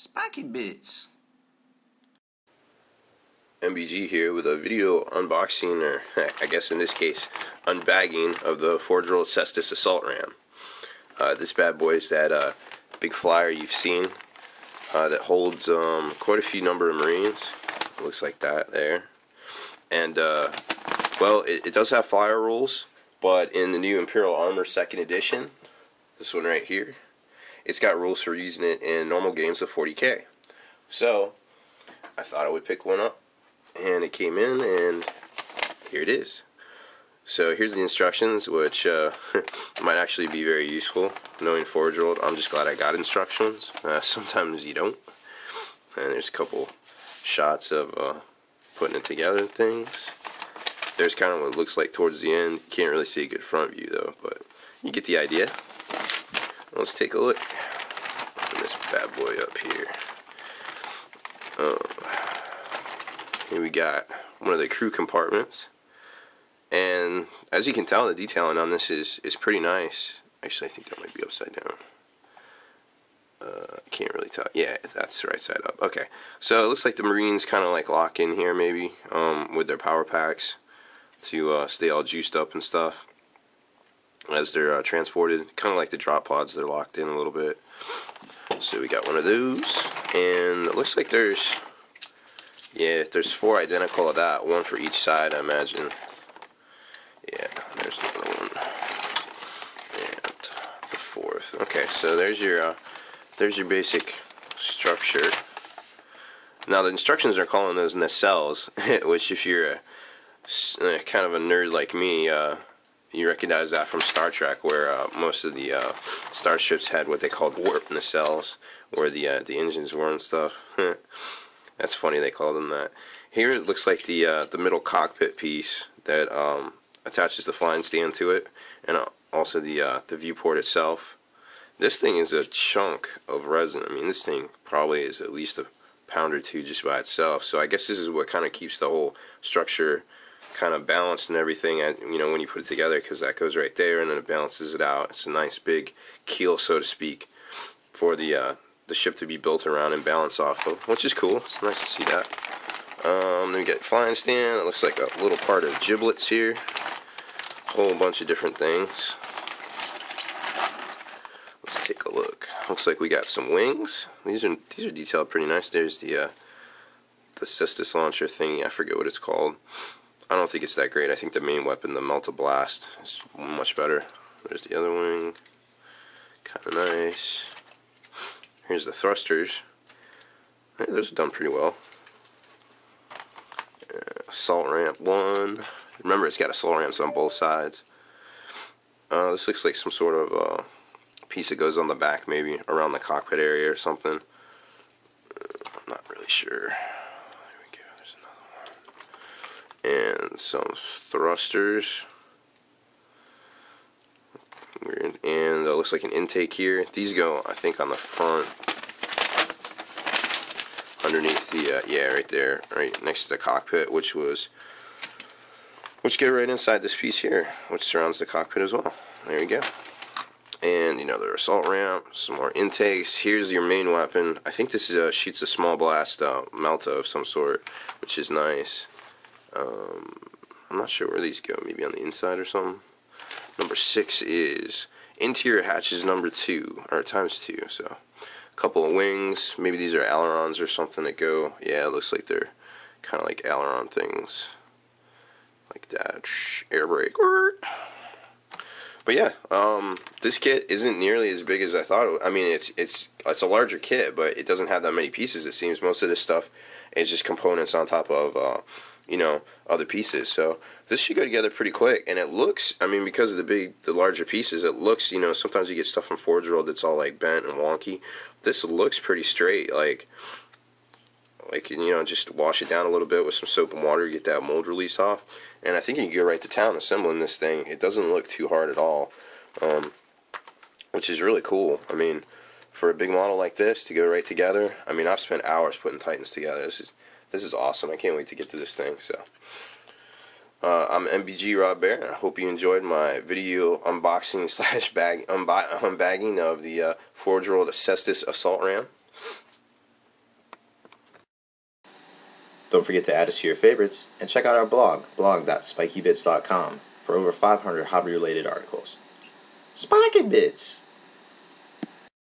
Spikey Bits. MBG here with a video unboxing, or I guess in this case, unbagging of the Forge-Rolled Caestus Assault Ram. This bad boy is that big flyer you've seen that holds quite a few number of Marines. It looks like that there. And, well, it does have flyer rules, but in the new Imperial Armor 2nd edition, this one right here, it's got rules for using it in normal games of 40k. So, I thought I would pick one up. And it came in, and here it is. So here's the instructions, which might actually be very useful. Knowing Forge Rolled, I'm just glad I got instructions. Sometimes you don't. And there's a couple shots of putting it together and things. There's kind of what it looks like towards the end. You can't really see a good front view though, but you get the idea. Let's take a look. Open this bad boy up here. Here we got one of the crew compartments, and as you can tell, the detailing on this is pretty nice. Actually, I think that might be upside down. Can't really tell. Yeah, that's the right side up. Okay, so it looks like the Marines kind of like lock in here maybe with their power packs to stay all juiced up and stuff as they're transported. Kind of like the drop pods, they're locked in a little bit. So we got one of those, and it looks like there's 4 identical of that, one for each side, I imagine. Yeah, there's another one. And the 4th. Okay, so there's your basic structure. Now the instructions are calling those nacelles, which if you're kind of a nerd like me, you recognize that from Star Trek, where most of the starships had what they called warp nacelles, where the engines were and stuff. That's funny they call them that. Here it looks like the middle cockpit piece that attaches the flying stand to it, and also the viewport itself. This thing is a chunk of resin. I mean, this thing probably is at least a pound or two just by itself. So I guess this is what kind of keeps the whole structure kind of balanced and everything, when you put it together, because that goes right there and then it balances it out. It's a nice big keel, so to speak, for the ship to be built around and balance off of, which is cool. It's nice to see that. Then we got flying stand. It looks like a little part of giblets here. A whole bunch of different things. Let's take a look. Looks like we got some wings. These are detailed pretty nice. There's the Caestus launcher thingy. I forget what it's called. I don't think it's that great. I think the main weapon, the Melt-A-Blast, is much better. There's the other wing. Kind of nice. Here's the thrusters. Hey, those are done pretty well. Assault ramp 1. Remember, it's got assault ramps on both sides. This looks like some sort of piece that goes on the back, maybe around the cockpit area or something. I'm not really sure. There we go. There's another one. And some thrusters. Weird. And it looks like an intake here. These go, I think, on the front, underneath the yeah, right there, right next to the cockpit, which go right inside this piece here, which surrounds the cockpit as well. There you go. And their assault ramp, some more intakes. Here's your main weapon. I think this is shoots a small blast melta of some sort, which is nice. I'm not sure where these go. Maybe on the inside or something. Number 6 is interior hatches number 2, or times 2. So a couple of wings. Maybe these are ailerons or something that go. Yeah, it looks like they're kind of like aileron things, like that. Air brake. But yeah, this kit isn't nearly as big as I thought it would. I mean, it's a larger kit, but it doesn't have that many pieces. It seems most of this stuff is just components on top of other pieces. So this should go together pretty quick, and it looks, I mean, because of the larger pieces, it looks, sometimes you get stuff from Forge World that's all like bent and wonky. This looks pretty straight, like just wash it down a little bit with some soap and water, get that mold release off, and I think you can go right to town assembling this thing. It doesn't look too hard at all, which is really cool. I mean, for a big model like this to go right together, I mean, I've spent hours putting Titans together. This is awesome. I can't wait to get to this thing. So I'm MBG Rob Bear. I hope you enjoyed my video unboxing / unbagging of the Forge Rolled Caestus Assault Ram. Don't forget to add us to your favorites, and check out our blog, blog.spikybits.com, for over 500 hobby-related articles. Spikey Bits!